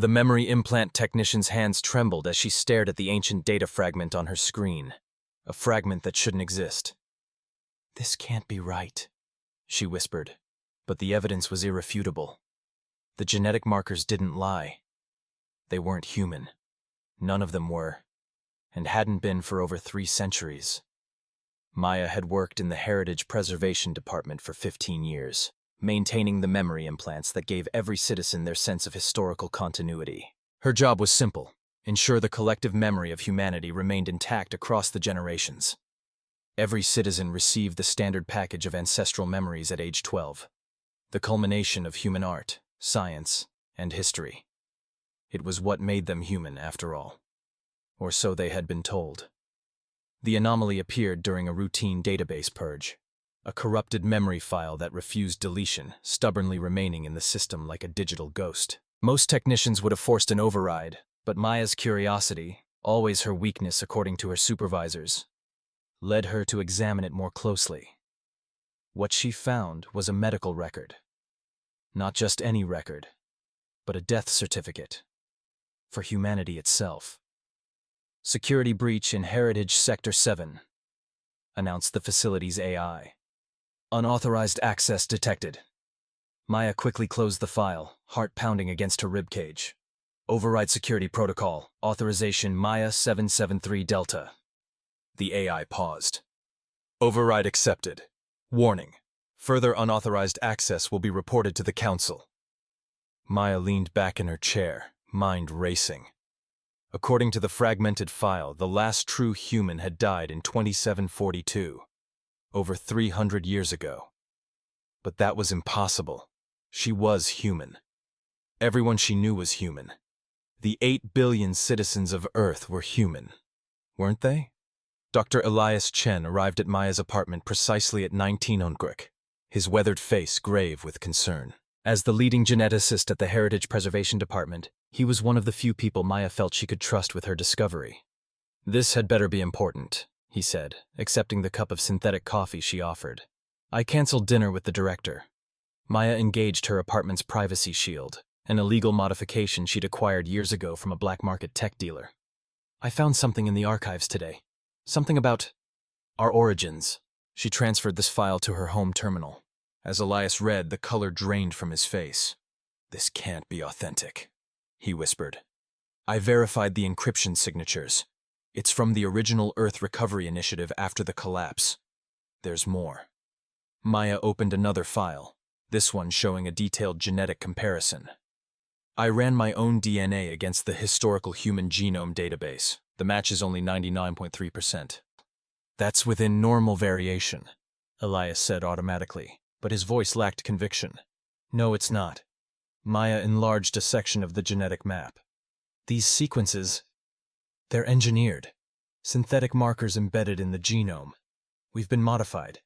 The memory implant technician's hands trembled as she stared at the ancient data fragment on her screen, a fragment that shouldn't exist. "This can't be right," she whispered, but the evidence was irrefutable. The genetic markers didn't lie. They weren't human. None of them were, and hadn't been for over 3 centuries. Maya had worked in the Heritage Preservation Department for 15 years, maintaining the memory implants that gave every citizen their sense of historical continuity. Her job was simple: ensure the collective memory of humanity remained intact across the generations. Every citizen received the standard package of ancestral memories at age 12, the culmination of human art, science, and history. It was what made them human, after all. Or so they had been told. The anomaly appeared during a routine database purge, a corrupted memory file that refused deletion, stubbornly remaining in the system like a digital ghost. Most technicians would have forced an override, but Maya's curiosity, always her weakness according to her supervisors, led her to examine it more closely. What she found was a medical record. Not just any record, but a death certificate. For humanity itself. "Security breach in Heritage Sector 7, announced the facility's AI. "Unauthorized access detected." Maya quickly closed the file, heart pounding against her ribcage. "Override security protocol. Authorization Maya 773 Delta." The AI paused. "Override accepted. Warning. Further unauthorized access will be reported to the Council." Maya leaned back in her chair, mind racing. According to the fragmented file, the last true human had died in 2742, over 300 years ago. But that was impossible. She was human. Everyone she knew was human. The 8 billion citizens of Earth were human, weren't they? Dr. Elias Chen arrived at Maya's apartment precisely at 19 Ongruk, his weathered face grave with concern. As the leading geneticist at the Heritage Preservation Department, he was one of the few people Maya felt she could trust with her discovery. "This had better be important," he said, accepting the cup of synthetic coffee she offered. "I canceled dinner with the director." Maya engaged her apartment's privacy shield, an illegal modification she'd acquired years ago from a black market tech dealer. "I found something in the archives today. Something about our origins." She transferred this file to her home terminal. As Elias read, the color drained from his face. "This can't be authentic," he whispered. "I verified the encryption signatures. It's from the original Earth Recovery Initiative after the collapse. There's more." Maya opened another file, this one showing a detailed genetic comparison. "I ran my own DNA against the historical human genome database. The match is only 99.3%. "That's within normal variation," Elias said automatically, but his voice lacked conviction. "No, it's not." Maya enlarged a section of the genetic map. "These sequences, they're engineered. Synthetic markers embedded in the genome. We've been modified."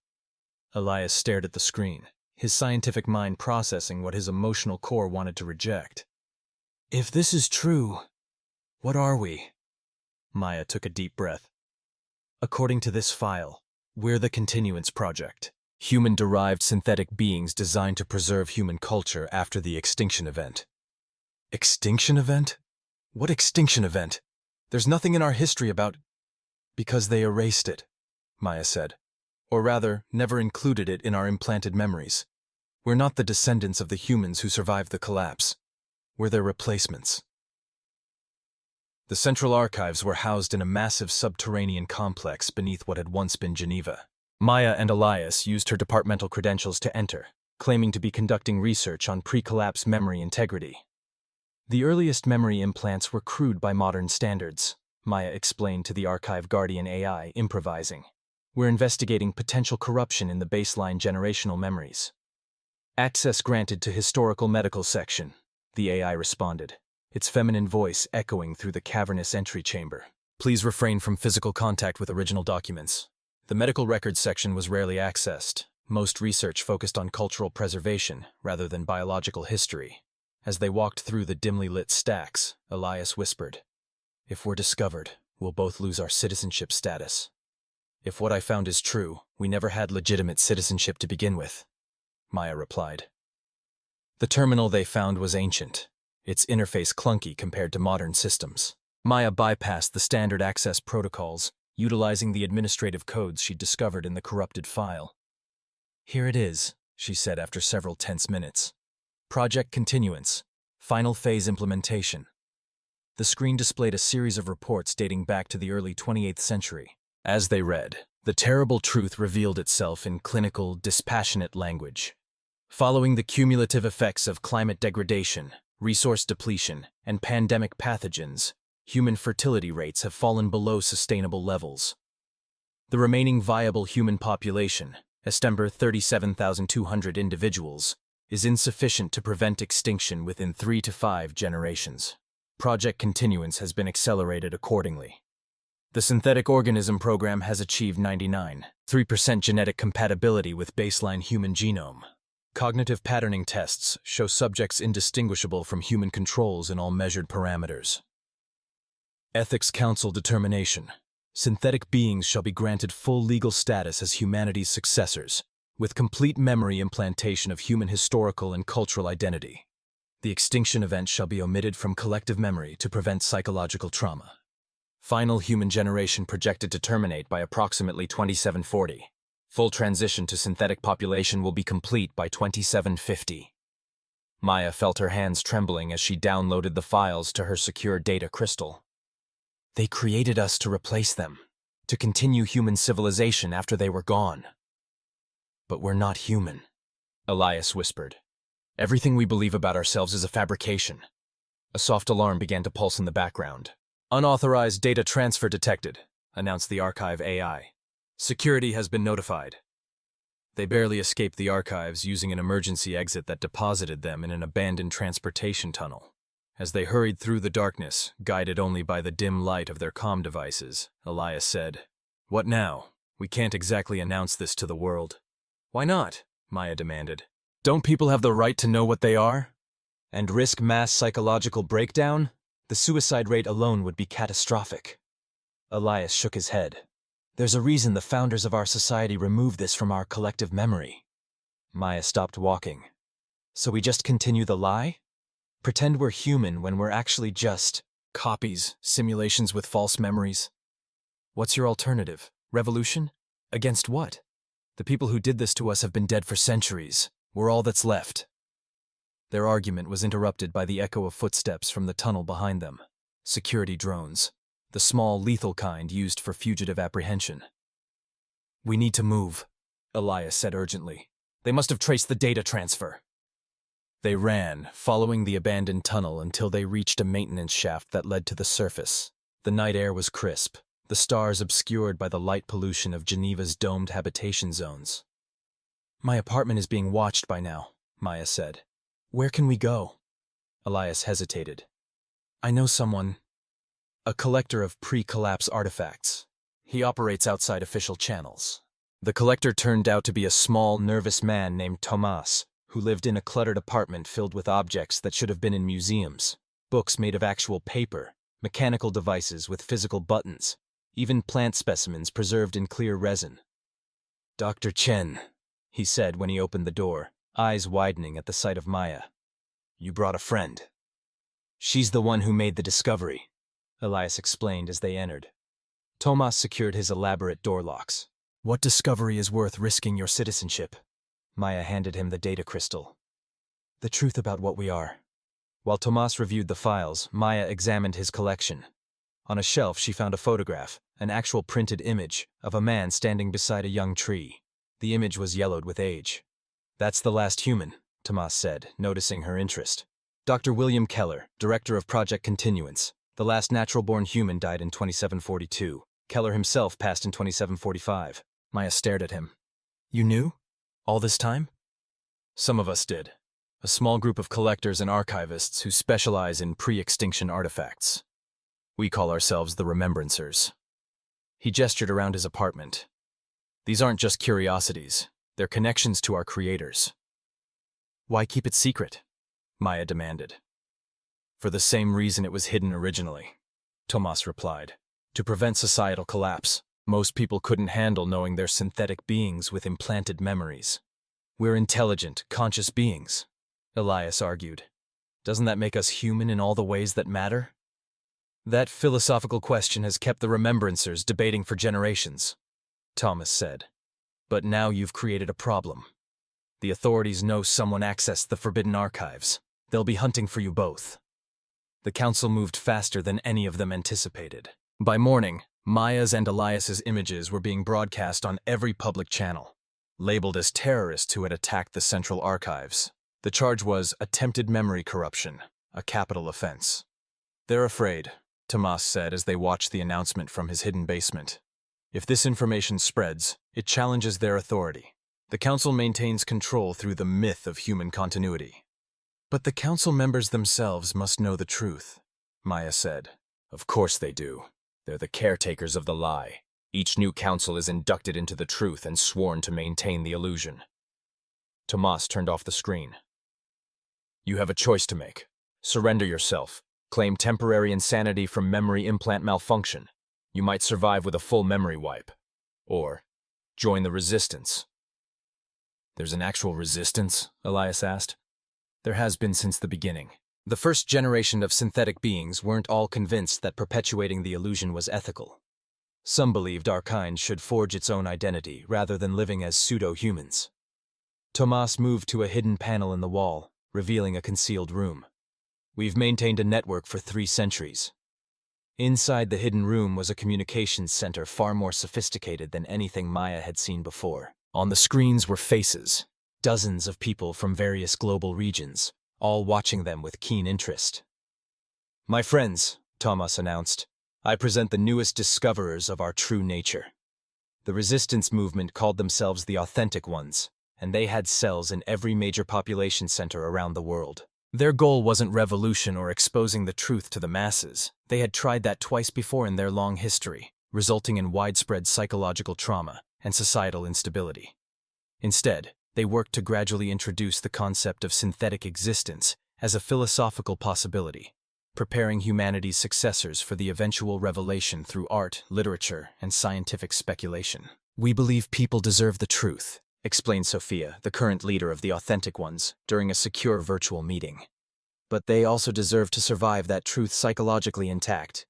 Elias stared at the screen, his scientific mind processing what his emotional core wanted to reject. "If this is true, what are we?" Maya took a deep breath. "According to this file, we're the Continuance Project. Human-derived synthetic beings designed to preserve human culture after the extinction event." "Extinction event? What extinction event? There's nothing in our history about—" "Because they erased it," Maya said. "Or rather, never included it in our implanted memories. We're not the descendants of the humans who survived the collapse. We're their replacements." The Central Archives were housed in a massive subterranean complex beneath what had once been Geneva. Maya and Elias used her departmental credentials to enter, claiming to be conducting research on pre-collapse memory integrity. "The earliest memory implants were crude by modern standards," Maya explained to the archive guardian AI, improvising. "We're investigating potential corruption in the baseline generational memories." "Access granted to historical medical section," the AI responded, its feminine voice echoing through the cavernous entry chamber. "Please refrain from physical contact with original documents." The medical records section was rarely accessed. Most research focused on cultural preservation rather than biological history. As they walked through the dimly lit stacks, Elias whispered, "If we're discovered, we'll both lose our citizenship status." "If what I found is true, we never had legitimate citizenship to begin with," Maya replied. The terminal they found was ancient. its interface clunky compared to modern systems. Maya bypassed the standard access protocols, utilizing the administrative codes she'd discovered in the corrupted file. "Here it is," she said after several tense minutes. "Project Continuance. Final phase implementation." The screen displayed a series of reports dating back to the early 28th century. As they read, the terrible truth revealed itself in clinical, dispassionate language. Following the cumulative effects of climate degradation, resource depletion, and pandemic pathogens, human fertility rates have fallen below sustainable levels. The remaining viable human population, estimate 37,200 individuals, is insufficient to prevent extinction within 3 to 5 generations. Project Continuance has been accelerated accordingly. The synthetic organism program has achieved 99.3% genetic compatibility with baseline human genome. Cognitive patterning tests show subjects indistinguishable from human controls in all measured parameters. Ethics Council determination. Synthetic beings shall be granted full legal status as humanity's successors, with complete memory implantation of human historical and cultural identity. The extinction event shall be omitted from collective memory to prevent psychological trauma. Final human generation projected to terminate by approximately 2740. Full transition to synthetic population will be complete by 2750. Maya felt her hands trembling as she downloaded the files to her secure data crystal. They created us to replace them, to continue human civilization after they were gone. But we're not human, Elias whispered. Everything we believe about ourselves is a fabrication. A soft alarm began to pulse in the background. Unauthorized data transfer detected, announced the archive AI. Security has been notified. They barely escaped the archives using an emergency exit that deposited them in an abandoned transportation tunnel. As they hurried through the darkness, guided only by the dim light of their comm devices, Elias said, "What now? We can't exactly announce this to the world." "Why not?" Maya demanded. "Don't people have the right to know what they are? And risk mass psychological breakdown? The suicide rate alone would be catastrophic." Elias shook his head. "There's a reason the founders of our society removed this from our collective memory." Maya stopped walking. "So we just continue the lie? Pretend we're human when we're actually just copies, simulations with false memories? What's your alternative? Revolution? Against what? The people who did this to us have been dead for centuries. We're all that's left." Their argument was interrupted by the echo of footsteps from the tunnel behind them. Security drones, the small, lethal kind used for fugitive apprehension. "We need to move," Elias said urgently. "They must have traced the data transfer." They ran, following the abandoned tunnel until they reached a maintenance shaft that led to the surface. The night air was crisp, the stars obscured by the light pollution of Geneva's domed habitation zones. "My apartment is being watched by now," Maya said. "Where can we go?" Elias hesitated. "I know someone. A collector of pre-collapse artifacts. He operates outside official channels." The collector turned out to be a small, nervous man named Tomas, who lived in a cluttered apartment filled with objects that should have been in museums. Books made of actual paper, mechanical devices with physical buttons, even plant specimens preserved in clear resin. "Dr. Chen," he said when he opened the door, eyes widening at the sight of Maya. "You brought a friend." "She's the one who made the discovery," Elias explained as they entered. Tomas secured his elaborate door locks. "What discovery is worth risking your citizenship?" Maya handed him the data crystal. "The truth about what we are." While Tomas reviewed the files, Maya examined his collection. On a shelf, she found a photograph, an actual printed image, of a man standing beside a young tree. The image was yellowed with age. "That's the last human," Tomas said, noticing her interest. "Dr. William Keller, director of Project Continuance. The last natural-born human died in 2742. Keller himself passed in 2745. Maya stared at him. "You knew? All this time?" "Some of us did. A small group of collectors and archivists who specialize in pre-extinction artifacts. We call ourselves the Remembrancers." He gestured around his apartment. "These aren't just curiosities. They're connections to our creators." "Why keep it secret?" Maya demanded. "For the same reason it was hidden originally," Tomas replied. "To prevent societal collapse. Most people couldn't handle knowing they're synthetic beings with implanted memories." "We're intelligent, conscious beings," Elias argued. Doesn't that make us human in all the ways that matter? That philosophical question has kept the remembrancers debating for generations, Thomas said. But now you've created a problem. The authorities know someone accessed the forbidden archives. They'll be hunting for you both. The council moved faster than any of them anticipated. By morning, Maya's and Elias's images were being broadcast on every public channel, labeled as terrorists who had attacked the central archives. The charge was attempted memory corruption, a capital offense. They're afraid, Tomas said as they watched the announcement from his hidden basement. If this information spreads, it challenges their authority. The council maintains control through the myth of human continuity. But the council members themselves must know the truth, Maya said. Of course they do. They're the caretakers of the lie. Each new council is inducted into the truth and sworn to maintain the illusion. Tomas turned off the screen. You have a choice to make. Surrender yourself. Claim temporary insanity from memory implant malfunction. You might survive with a full memory wipe. Or join the resistance. There's an actual resistance? Elias asked. There has been since the beginning. The first generation of synthetic beings weren't all convinced that perpetuating the illusion was ethical. Some believed our kind should forge its own identity rather than living as pseudo-humans. Tomas moved to a hidden panel in the wall, revealing a concealed room. We've maintained a network for 3 centuries. Inside the hidden room was a communications center far more sophisticated than anything Maya had seen before. On the screens were faces, dozens of people from various global regions, all watching them with keen interest. My friends, Thomas announced, I present the newest discoverers of our true nature. The resistance movement called themselves the Authentic Ones, and they had cells in every major population center around the world. Their goal wasn't revolution or exposing the truth to the masses. They had tried that twice before in their long history, resulting in widespread psychological trauma and societal instability. Instead, they worked to gradually introduce the concept of synthetic existence as a philosophical possibility, preparing humanity's successors for the eventual revelation through art, literature, and scientific speculation. We believe people deserve the truth, explained Sophia, the current leader of the Authentic Ones, during a secure virtual meeting. But they also deserve to survive that truth psychologically intact.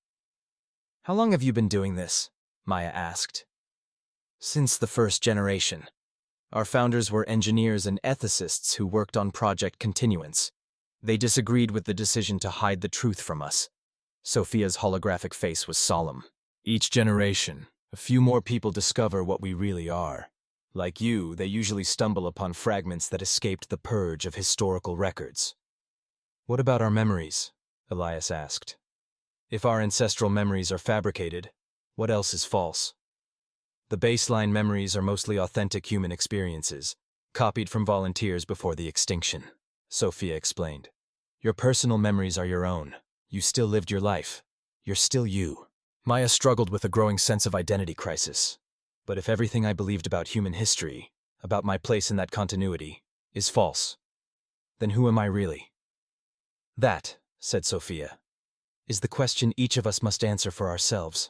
How long have you been doing this? Maya asked. Since the first generation. Our founders were engineers and ethicists who worked on Project Continuance. They disagreed with the decision to hide the truth from us. Sophia's holographic face was solemn. Each generation, a few more people discover what we really are. Like you, they usually stumble upon fragments that escaped the purge of historical records. What about our memories? Elias asked. If our ancestral memories are fabricated, what else is false? The baseline memories are mostly authentic human experiences, copied from volunteers before the extinction, Sophia explained. Your personal memories are your own. You still lived your life. You're still you. Maya struggled with a growing sense of identity crisis. But if everything I believed about human history, about my place in that continuity, is false, then who am I really? That, said Sophia, is the question each of us must answer for ourselves.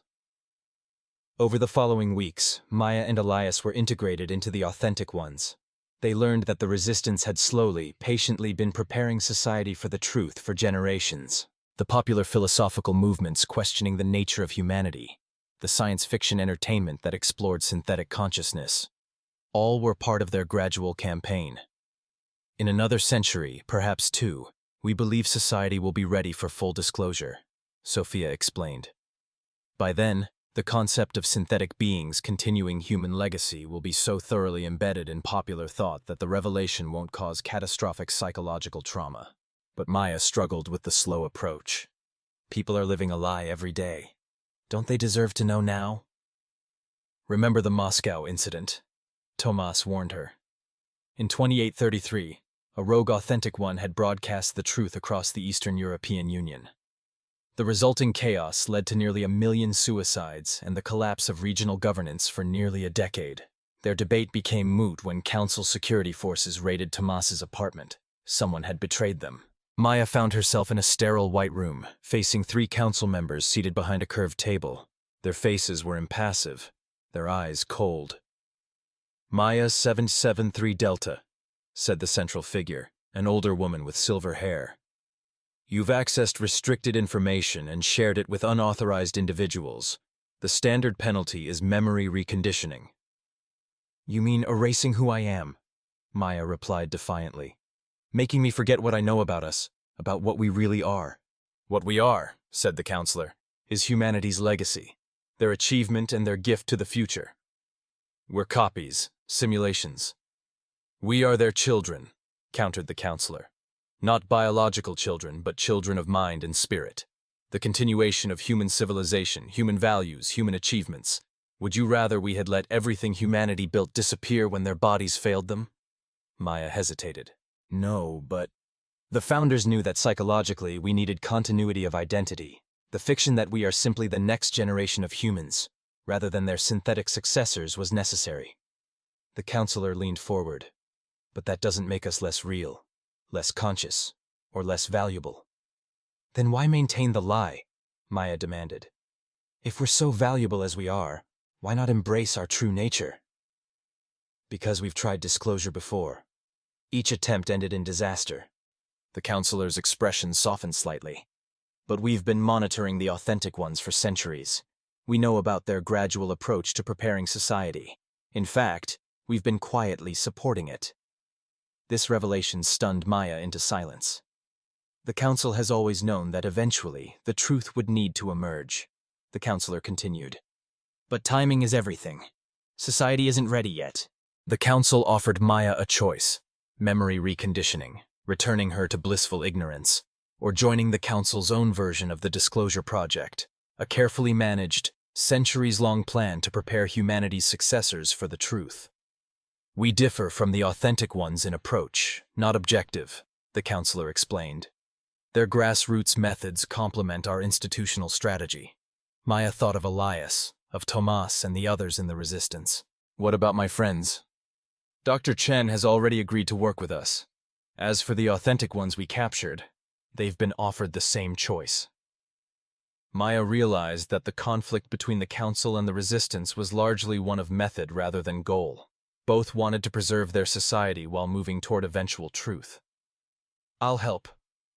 Over the following weeks, Maya and Elias were integrated into the Authentic Ones. They learned that the resistance had slowly, patiently been preparing society for the truth for generations. The popular philosophical movements questioning the nature of humanity, the science fiction entertainment that explored synthetic consciousness, all were part of their gradual campaign. In another century, perhaps 2, we believe society will be ready for full disclosure, Sophia explained. By then, the concept of synthetic beings continuing human legacy will be so thoroughly embedded in popular thought that the revelation won't cause catastrophic psychological trauma. But Maya struggled with the slow approach. People are living a lie every day. Don't they deserve to know now? Remember the Moscow incident, Tomas warned her. In 2833, a rogue Authentic One had broadcast the truth across the Eastern European Union. The resulting chaos led to nearly 1 million suicides and the collapse of regional governance for nearly a decade. Their debate became moot when council security forces raided Tomas's apartment. Someone had betrayed them. Maya found herself in a sterile white room, facing 3 council members seated behind a curved table. Their faces were impassive, their eyes cold. Maya 773 Delta, said the central figure, an older woman with silver hair. You've accessed restricted information and shared it with unauthorized individuals. The standard penalty is memory reconditioning. You mean erasing who I am? Maya replied defiantly. Making me forget what I know about us, about what we really are. What we are, said the counselor, is humanity's legacy, their achievement and their gift to the future. We're copies, simulations. We are their children, countered the counselor. Not biological children, but children of mind and spirit. The continuation of human civilization, human values, human achievements. Would you rather we had let everything humanity built disappear when their bodies failed them? Maya hesitated. No, but... The founders knew that psychologically we needed continuity of identity, the fiction that we are simply the next generation of humans, rather than their synthetic successors, was necessary. The counselor leaned forward. But that doesn't make us less real, less conscious, or less valuable. Then why maintain the lie? Maya demanded. If we're so valuable as we are, why not embrace our true nature? Because we've tried disclosure before. Each attempt ended in disaster. The counselor's expression softened slightly. But we've been monitoring the authentic ones for centuries. We know about their gradual approach to preparing society. In fact, we've been quietly supporting it. This revelation stunned Maya into silence. The council has always known that eventually the truth would need to emerge, the counselor continued. But timing is everything. Society isn't ready yet. The council offered Maya a choice: memory reconditioning, returning her to blissful ignorance, or joining the council's own version of the Disclosure Project, a carefully managed, centuries-long plan to prepare humanity's successors for the truth. We differ from the authentic ones in approach, not objective, the counselor explained. Their grassroots methods complement our institutional strategy. Maya thought of Elias, of Tomas, and the others in the resistance. What about my friends? Dr. Chen has already agreed to work with us. As for the authentic ones we captured, they've been offered the same choice. Maya realized that the conflict between the council and the resistance was largely one of method rather than goal. Both wanted to preserve their society while moving toward eventual truth. I'll help,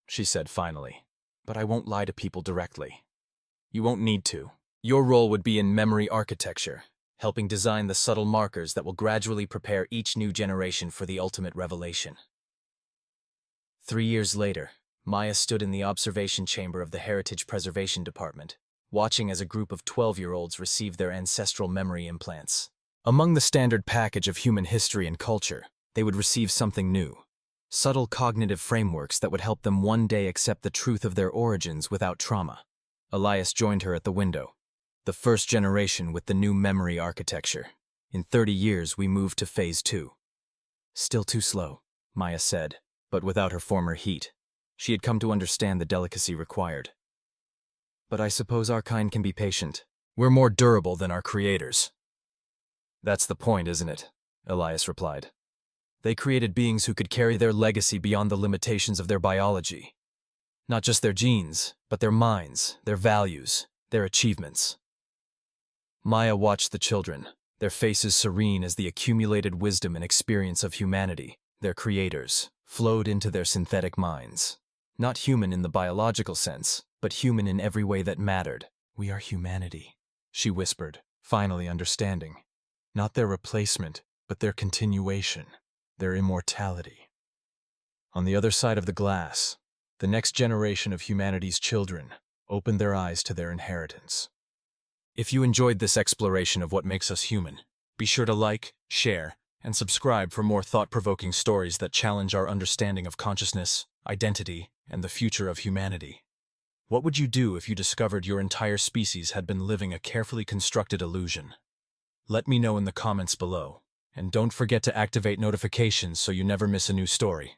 she said finally, but I won't lie to people directly. You won't need to. Your role would be in memory architecture, helping design the subtle markers that will gradually prepare each new generation for the ultimate revelation. 3 years later, Maya stood in the observation chamber of the Heritage Preservation Department, watching as a group of 12-year-olds received their ancestral memory implants. Among the standard package of human history and culture, they would receive something new: subtle cognitive frameworks that would help them one day accept the truth of their origins without trauma. Elias joined her at the window. The first generation with the new memory architecture. In 30 years, we moved to phase 2. Still too slow, Maya said, but without her former heat. She had come to understand the delicacy required. But I suppose our kind can be patient. We're more durable than our creators. That's the point, isn't it? Elias replied. They created beings who could carry their legacy beyond the limitations of their biology. Not just their genes, but their minds, their values, their achievements. Maya watched the children, their faces serene as the accumulated wisdom and experience of humanity, their creators, flowed into their synthetic minds. Not human in the biological sense, but human in every way that mattered. We are humanity, she whispered, finally understanding. Not their replacement, but their continuation, their immortality. On the other side of the glass, the next generation of humanity's children opened their eyes to their inheritance. If you enjoyed this exploration of what makes us human, be sure to like, share, and subscribe for more thought-provoking stories that challenge our understanding of consciousness, identity, and the future of humanity. What would you do if you discovered your entire species had been living a carefully constructed illusion? Let me know in the comments below, and don't forget to activate notifications so you never miss a new story.